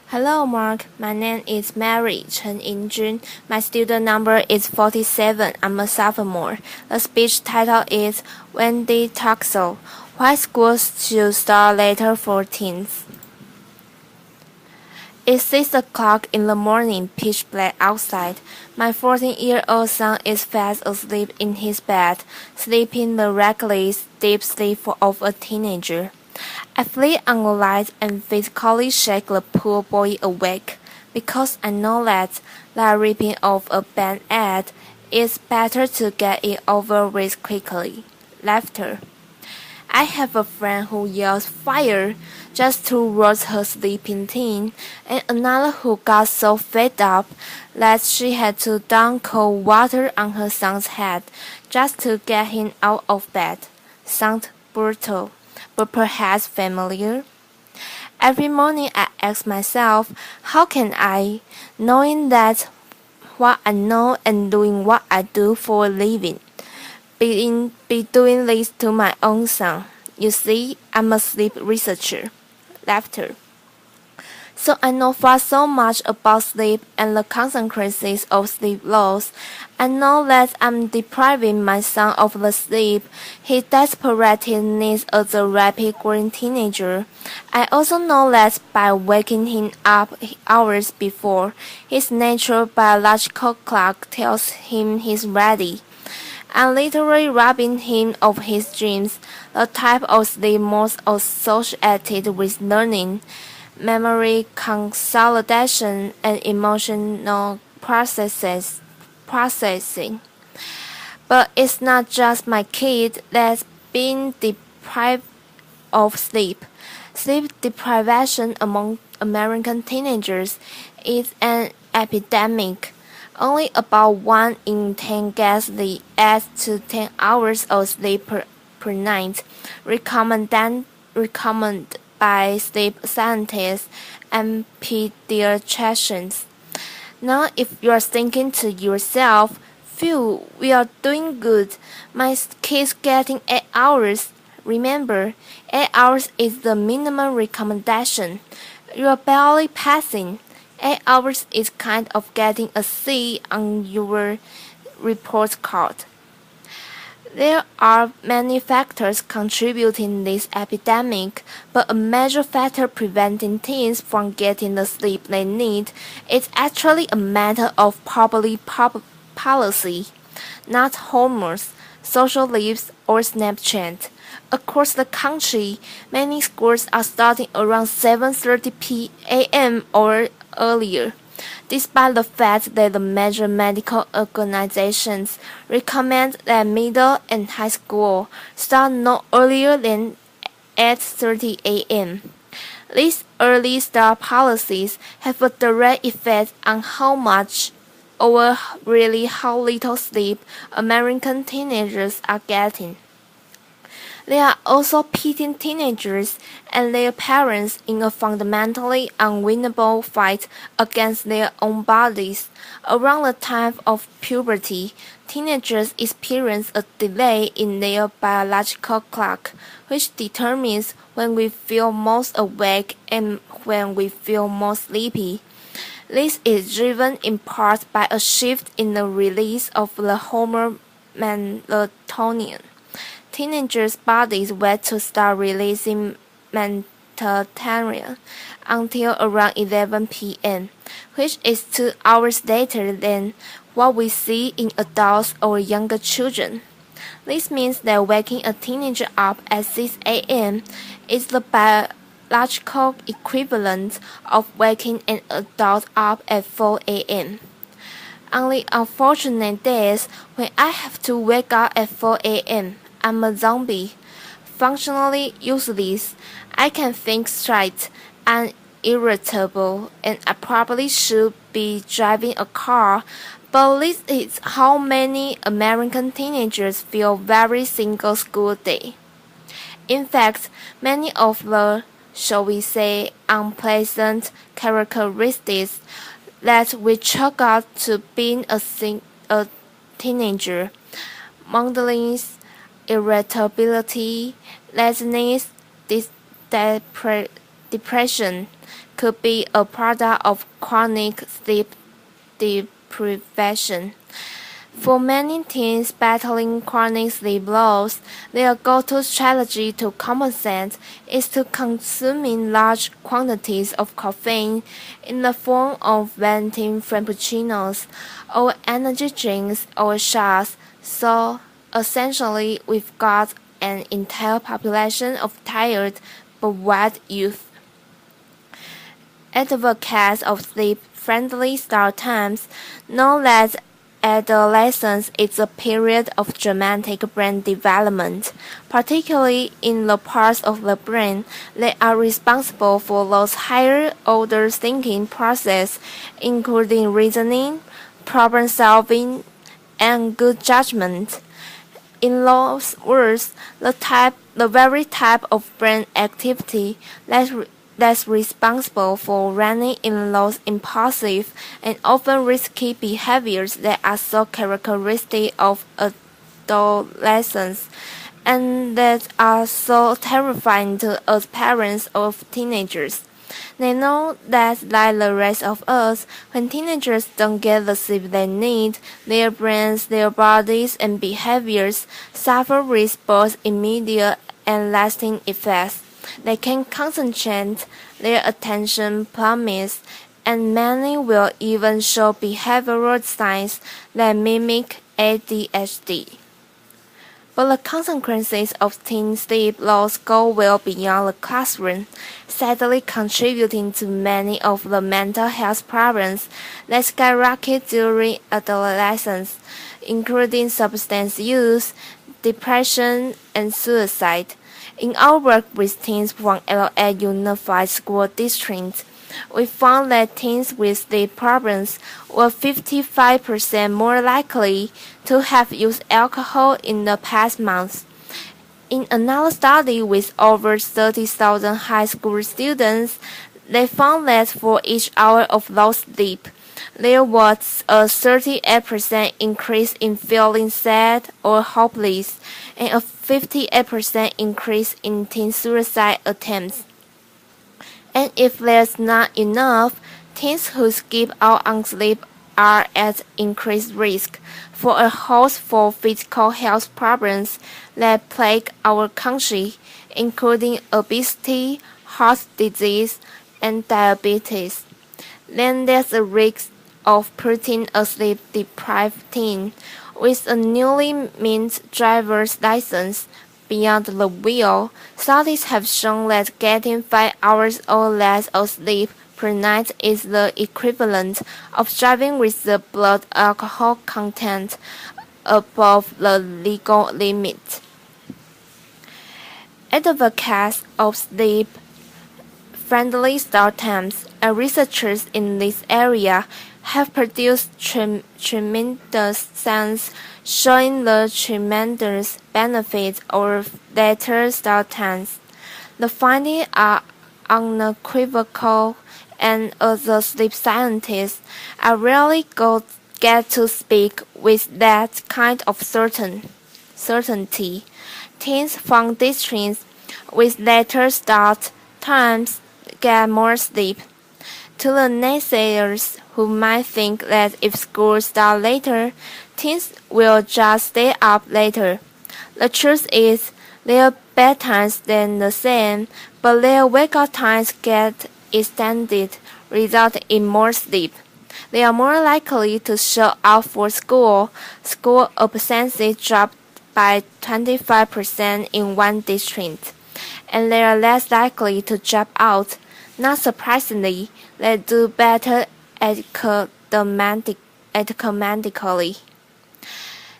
Hello, Mark. My name is Mary Chen Yinjun. My student number is 47. I'm a sophomore. The speech title is Wendy Troxel. Why schools should start later for teens. It's 6 o'clock in the morning, pitch black outside. My 14-year-old son is fast asleep in his bed, sleeping the reckless, deep sleep of a teenager. I flee on the light and physically shake the poor boy awake, because I know that, like ripping off a band-aid, it's better to get it over with quickly. Laughter. I have a friend who yells fire just to rouse her sleeping teen, and another who got so fed up that she had to dump cold water on her son's head just to get him out of bed. Sounds brutal, but perhaps familiar. Every morning I ask myself, how can I, knowing that what I know and doing what I do for a living, be doing this to my own son. You see, I'm a sleep researcher. Laughter. So I know far so much about sleep and the consequences of sleep loss. I know that I'm depriving my son of the sleep he desperately needs as a rapid growing teenager. I also know that by waking him up hours before, his natural biological clock tells him he's ready. I'm literally robbing him of his dreams, the type of sleep most associated with learning, memory consolidation, and emotional processing. But it's not just my kid that's being deprived of sleep. Sleep deprivation among American teenagers is an epidemic. Only about 1 in 10 gets the 8 to 10 hours of sleep per night, recommended by sleep scientists and pediatricians. Now, if you are thinking to yourself, phew, we are doing good, my kid's getting 8 hours. Remember, 8 hours is the minimum recommendation. You are barely passing. 8 hours is kind of getting a C on your report card. There are many factors contributing this epidemic, but a major factor preventing teens from getting the sleep they need is actually a matter of public policy, not hormones, social leaves, or Snapchat. Across the country, many schools are starting around 7:30 p.m. or earlier, despite the fact that the major medical organizations recommend that middle and high school start no earlier than 8:30 a.m. These early start policies have a direct effect on how much or really how little sleep American teenagers are getting. They are also pitting teenagers and their parents in a fundamentally unwinnable fight against their own bodies. Around the time of puberty, teenagers experience a delay in their biological clock, which determines when we feel most awake and when we feel most sleepy. This is driven in part by a shift in the release of the hormone melatonin. Teenagers' bodies wait to start releasing melatonin until around 11 p.m., which is 2 hours later than what we see in adults or younger children. This means that waking a teenager up at 6 a.m. is the biological equivalent of waking an adult up at 4 a.m. On the unfortunate days when I have to wake up at 4 a.m., I'm a zombie. Functionally useless, I can think straight, I'm irritable, and I probably should be driving a car, but this is how many American teenagers feel every single school day. In fact, many of the, shall we say, unpleasant characteristics that we chalk up to being a teenager, modelings, irritability, laziness, depression, could be a product of chronic sleep deprivation. For many teens battling chronic sleep loss, their go-to strategy to compensate is to consuming large quantities of caffeine in the form of venti frappuccinos or energy drinks or shots. So, essentially, we've got an entire population of tired but wet youth. Advocates of sleep-friendly start times know that adolescence is a period of dramatic brain development, particularly in the parts of the brain that are responsible for those higher order thinking processes, including reasoning, problem solving, and good judgment. In those words, the very type of brain activity that's responsible for running in those impulsive and often risky behaviors that are so characteristic of adolescence and that are so terrifying to us parents of teenagers. They know that, like the rest of us, when teenagers don't get the sleep they need, their brains, their bodies, and behaviors suffer with both immediate and lasting effects. They can concentrate, their attention plummets, and many will even show behavioral signs that mimic ADHD. But the consequences of teen sleep loss go well beyond the classroom, sadly contributing to many of the mental health problems that skyrocket during adolescence, including substance use, depression, and suicide. In our work with teens from LA Unified School District, we found that teens with sleep problems were 55% more likely to have used alcohol in the past month. In another study with over 30,000 high school students, they found that for each hour of lost sleep, there was a 38% increase in feeling sad or hopeless, and a 58% increase in teen suicide attempts. And if there's not enough, teens who skip out on sleep are at increased risk for a host of physical health problems that plague our country, including obesity, heart disease, and diabetes. Then there's a risk of putting a sleep-deprived teen with a newly minted driver's license beyond the wheel. Studies have shown that getting 5 hours or less of sleep per night is the equivalent of driving with the blood alcohol content above the legal limit. Advocates of sleep-friendly start times and researchers in this area have produced tremendous science showing the tremendous benefits of later start times. The findings are unequivocal, and as a sleep scientist, I rarely get to speak with that kind of certainty. Teens from districts with later start times get more sleep. To the naysayers who might think that if school starts later, teens will just stay up later. The truth is, their bedtimes stay the same, but their wake-up times get extended, resulting in more sleep. They are more likely to show up for school. School absences dropped by 25% in one district, and they are less likely to drop out. Not surprisingly, they do better academically.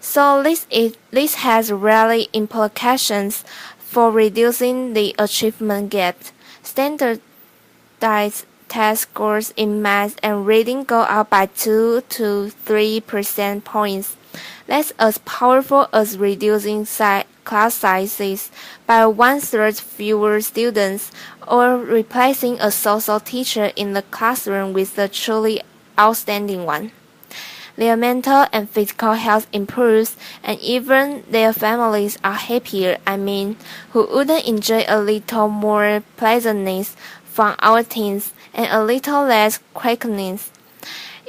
So this has really implications for reducing the achievement gap. Standardized test scores in math and reading go up by 2 to 3% points. That's as powerful as reducing class sizes by 1/3 fewer students or replacing a social teacher in the classroom with a truly outstanding one. Their mental and physical health improves, and even their families are happier. Who wouldn't enjoy a little more pleasantness from our teens and a little less quickness.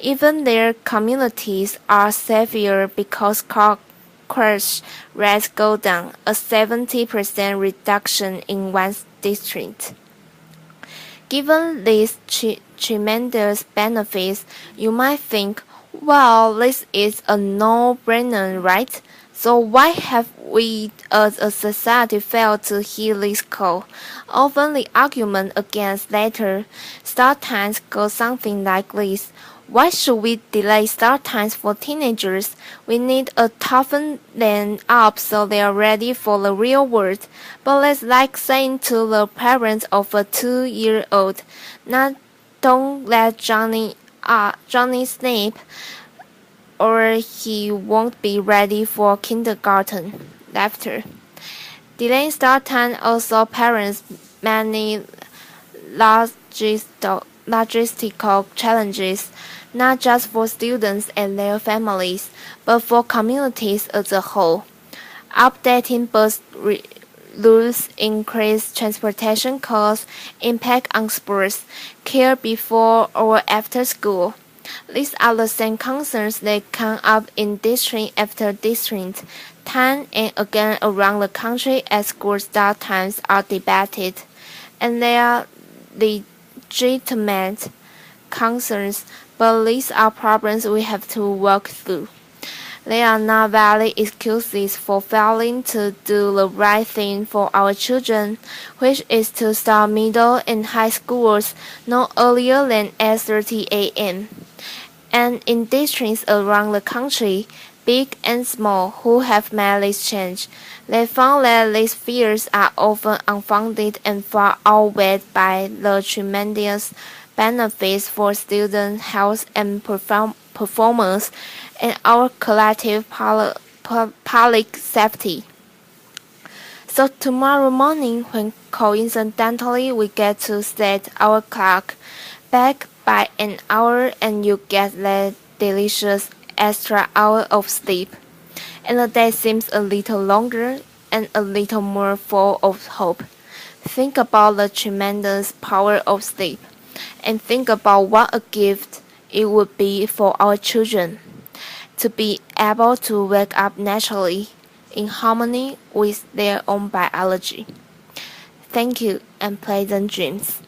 Even their communities are safer because crash rates go down, a 70% reduction in one district. Given these tremendous benefits, you might think, well, this is a no-brainer, right? So why have we as a society failed to hear this call? Often the argument against later start times goes something like this. Why should we delay start times for teenagers? We need to toughen them up so they are ready for the real world. But that's like saying to the parents of a 2-year-old, "Not don't let Johnny sleep, or he won't be ready for kindergarten." Laughter. Delaying start time also parents many logistical challenges, not just for students and their families, but for communities as a whole. Updating bus rules increase transportation costs, impact on sports, care before or after school. These are the same concerns that come up in district after district, time and again around the country as school start times are debated, and they are legitimate concerns, but these are problems we have to work through. They are not valid excuses for failing to do the right thing for our children, which is to start middle and high schools no earlier than 8:30 a.m. And in districts around the country, big and small, who have made this change, they found that these fears are often unfounded and far outweighed by the tremendous benefits for student health and performance and our collective public safety. So tomorrow morning, when coincidentally we get to set our clock back by an hour and you get that delicious extra hour of sleep, and the day seems a little longer and a little more full of hope. Think about the tremendous power of sleep, and think about what a gift it would be for our children to be able to wake up naturally in harmony with their own biology. Thank you and pleasant dreams.